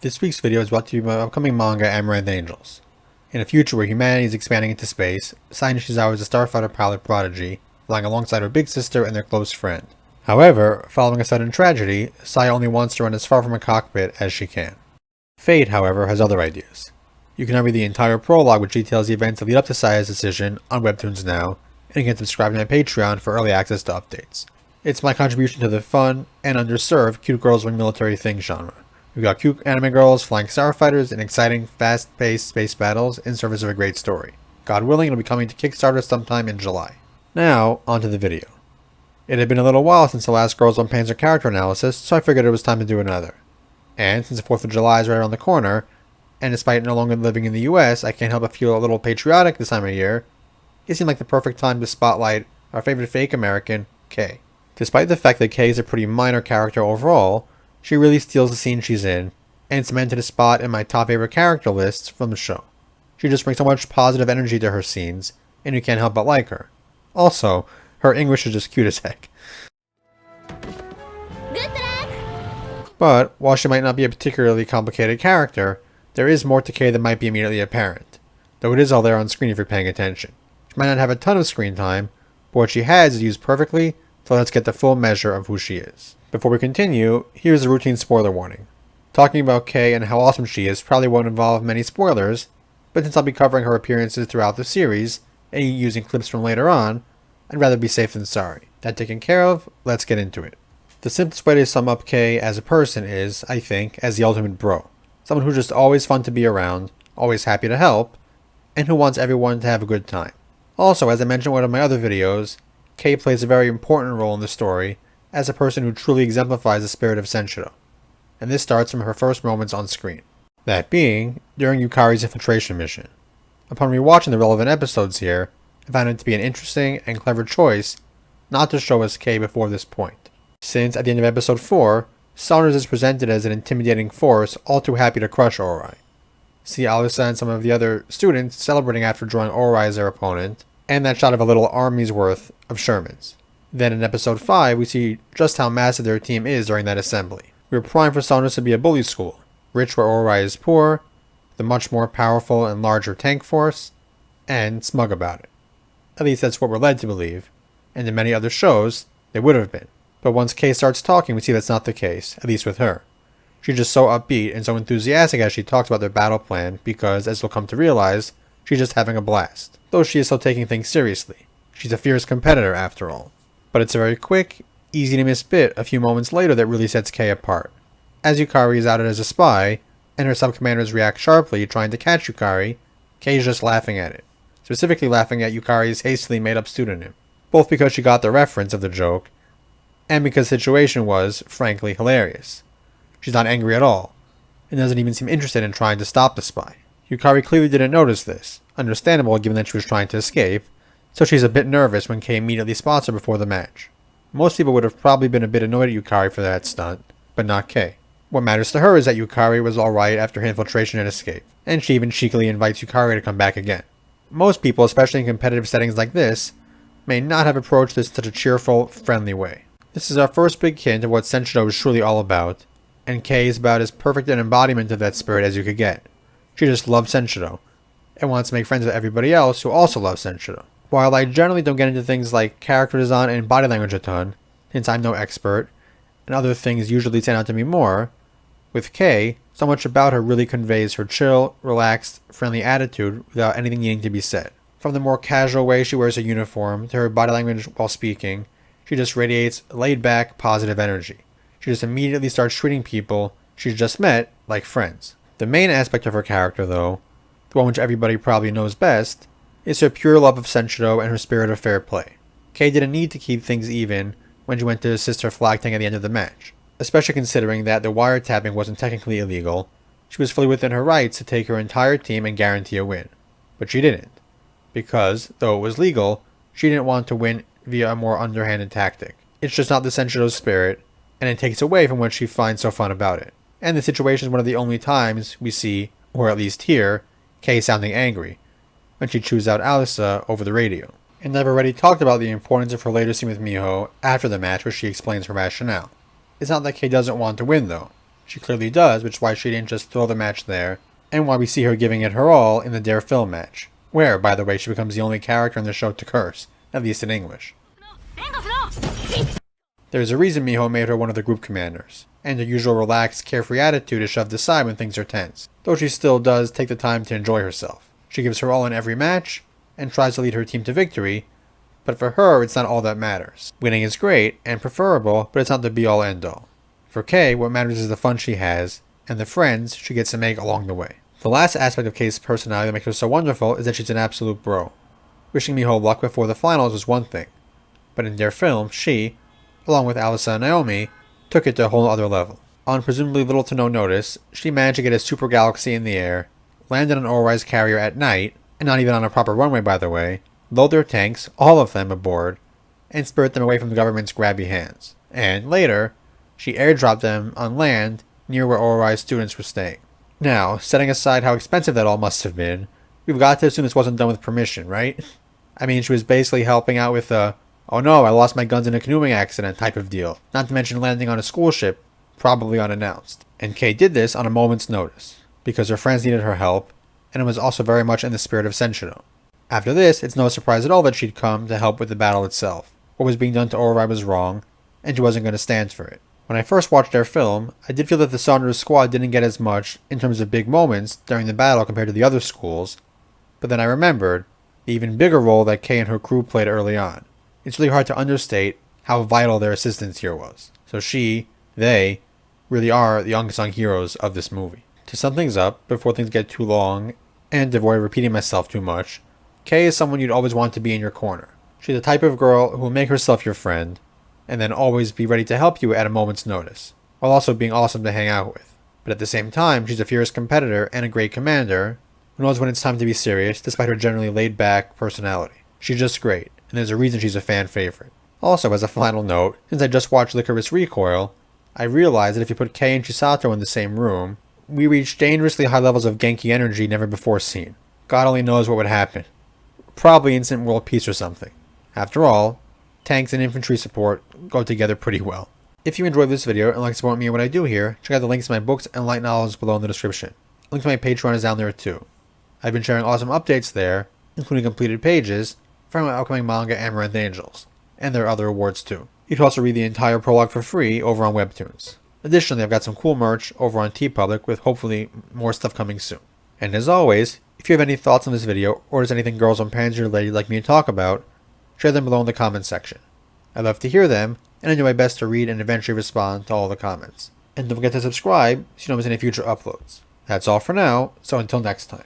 This week's video is brought to you by my upcoming manga Amaranth Angels. In a future where humanity is expanding into space, Sai Nishizawa is a starfighter pilot prodigy, flying alongside her big sister and their close friend. However, following a sudden tragedy, Sai only wants to run as far from a cockpit as she can. Fate, however, has other ideas. You can now read the entire prologue which details the events that lead up to Sai's decision on Webtoons now, and you can subscribe to my Patreon for early access to updates. It's my contribution to the fun and underserved cute girls doing military things genre. We've got cute anime girls flying starfighters in exciting, fast-paced space battles in service of a great story. God willing, it'll be coming to Kickstarter sometime in July. Now, onto the video. It had been a little while since the last Girls Und Panzer character analysis, so I figured it was time to do another. And since the 4th of July is right around the corner, and despite no longer living in the US, I can't help but feel a little patriotic this time of year, it seemed like the perfect time to spotlight our favorite fake American, Kay. Despite the fact that Kay is a pretty minor character overall, she really steals the scene she's in, and cemented a spot in my top favorite character lists from the show. She just brings so much positive energy to her scenes, and you can't help but like her. Also, her English is just cute as heck. But, while she might not be a particularly complicated character, there is more to Kay than might be immediately apparent, though it is all there on screen if you're paying attention. She might not have a ton of screen time, but what she has is used perfectly to let us get the full measure of who she is. Before we continue, here's a routine spoiler warning. Talking about Kay and how awesome she is probably won't involve many spoilers, but since I'll be covering her appearances throughout the series, and using clips from later on, I'd rather be safe than sorry. That taken care of, let's get into it. The simplest way to sum up Kay as a person is, I think, as the ultimate bro. Someone who's just always fun to be around, always happy to help, and who wants everyone to have a good time. Also, as I mentioned in one of my other videos, Kay plays a very important role in the story as a person who truly exemplifies the spirit of Senshiro, and this starts from her first moments on screen. That being, during Yukari's infiltration mission. Upon rewatching the relevant episodes here, I found it to be an interesting and clever choice not to show us Kay before this point, since at the end of episode 4, Saunders is presented as an intimidating force all too happy to crush Ori. See Alyssa and some of the other students celebrating after drawing Ori as their opponent, and that shot of a little army's worth of Shermans. Then in episode 5, we see just how massive their team is during that assembly. We were primed for Saunders to be a bully school, rich where Ori is poor, the much more powerful and larger tank force, and smug about it. At least that's what we're led to believe, and in many other shows, they would have been. But once Kay starts talking, we see that's not the case, at least with her. She's just so upbeat and so enthusiastic as she talks about their battle plan because, as we'll come to realize, she's just having a blast. Though she is still taking things seriously. She's a fierce competitor after all. But it's a very quick, easy to miss bit a few moments later that really sets Kay apart. As Yukari is outed as a spy, and her sub-commanders react sharply trying to catch Yukari, Kay is just laughing at it. Specifically laughing at Yukari's hastily made up pseudonym. Both because she got the reference of the joke, and because the situation was, frankly, hilarious. She's not angry at all, and doesn't even seem interested in trying to stop the spy. Yukari clearly didn't notice this, understandable given that she was trying to escape, so she's a bit nervous when Kay immediately spots her before the match. Most people would have probably been a bit annoyed at Yukari for that stunt, but not Kay. What matters to her is that Yukari was alright after her infiltration and escape, and she even cheekily invites Yukari to come back again. Most people, especially in competitive settings like this, may not have approached this in such a cheerful, friendly way. This is our first big hint of what Senshiro is truly all about, and Kay is about as perfect an embodiment of that spirit as you could get. She just loves Senshiro, and wants to make friends with everybody else who also loves Senshiro. While I generally don't get into things like character design and body language a ton, since I'm no expert, and other things usually stand out to me more, with Kay, so much about her really conveys her chill, relaxed, friendly attitude without anything needing to be said. From the more casual way she wears her uniform, to her body language while speaking, she just radiates laid-back, positive energy. She just immediately starts treating people she's just met like friends. The main aspect of her character, though, the one which everybody probably knows best, is her pure love of Senshiro and her spirit of fair play. Kay didn't need to keep things even when she went to assist her flag tank at the end of the match, especially considering that the wiretapping wasn't technically illegal. She was fully within her rights to take her entire team and guarantee a win. But she didn't, because, though it was legal, she didn't want to win via a more underhanded tactic. It's just not the Senshiro's spirit, and it takes away from what she finds so fun about it. And the situation is one of the only times we see, or at least hear, Kay sounding angry, when she chews out Alyssa over the radio. And I've already talked about the importance of her later scene with Miho after the match where she explains her rationale. It's not that Kay doesn't want to win though. She clearly does, which is why she didn't just throw the match there, and why we see her giving it her all in the Dare film match, where, by the way, she becomes the only character in the show to curse, at least in English. There's a reason Miho made her one of the group commanders, and her usual relaxed, carefree attitude is shoved aside when things are tense, though she still does take the time to enjoy herself. She gives her all in every match, and tries to lead her team to victory, but for her, it's not all that matters. Winning is great, and preferable, but it's not the be-all end-all. For Kei, what matters is the fun she has, and the friends she gets to make along the way. The last aspect of Kei's personality that makes her so wonderful is that she's an absolute bro. Wishing Miho luck before the finals was one thing, but in their film, she, along with Alisa and Naomi, took it to a whole other level. On presumably little to no notice, she managed to get a super galaxy in the air, land on an Ori's carrier at night, and not even on a proper runway by the way, load their tanks, all of them aboard, and spirit them away from the government's grabby hands. And later, she airdropped them on land near where Ori's students were staying. Now, setting aside how expensive that all must have been, we've got to assume this wasn't done with permission, right? I mean, she was basically helping out with a, oh no, I lost my guns in a canoeing accident type of deal, not to mention landing on a school ship, probably unannounced. And Kei did this on a moment's notice, because her friends needed her help, and it was also very much in the spirit of Senshino. After this, it's no surprise at all that she'd come to help with the battle itself. What was being done to Ori was wrong, and she wasn't going to stand for it. When I first watched their film, I did feel that the Saunders squad didn't get as much in terms of big moments during the battle compared to the other schools, but then I remembered the even bigger role that Kei and her crew played early on. It's really hard to understate how vital their assistance here was. So they, really are the unsung heroes of this movie. To sum things up, before things get too long, and to avoid repeating myself too much, Kei is someone you'd always want to be in your corner. She's the type of girl who will make herself your friend, and then always be ready to help you at a moment's notice, while also being awesome to hang out with. But at the same time, she's a fierce competitor and a great commander, who knows when it's time to be serious, despite her generally laid-back personality. She's just great, and there's a reason she's a fan favorite. Also, as a final note, since I just watched Licorice Recoil, I realized that if you put Kei and Chisato in the same room, we reach dangerously high levels of Genki energy never before seen. God only knows what would happen. Probably instant world peace or something. After all, tanks and infantry support go together pretty well. If you enjoyed this video and like to support me and what I do here, check out the links to my books and light novels below in the description. A link to my Patreon is down there too. I've been sharing awesome updates there, including completed pages, from my upcoming manga Amaranth Angels. And there are other awards too. You can also read the entire prologue for free over on Webtoons. Additionally, I've got some cool merch over on TeePublic with hopefully more stuff coming soon. And as always, if you have any thoughts on this video, or there's anything Girls und Panzer related you'd like me to talk about, share them below in the comments section. I'd love to hear them, and I do my best to read and eventually respond to all the comments. And don't forget to subscribe so you don't miss any future uploads. That's all for now, so until next time.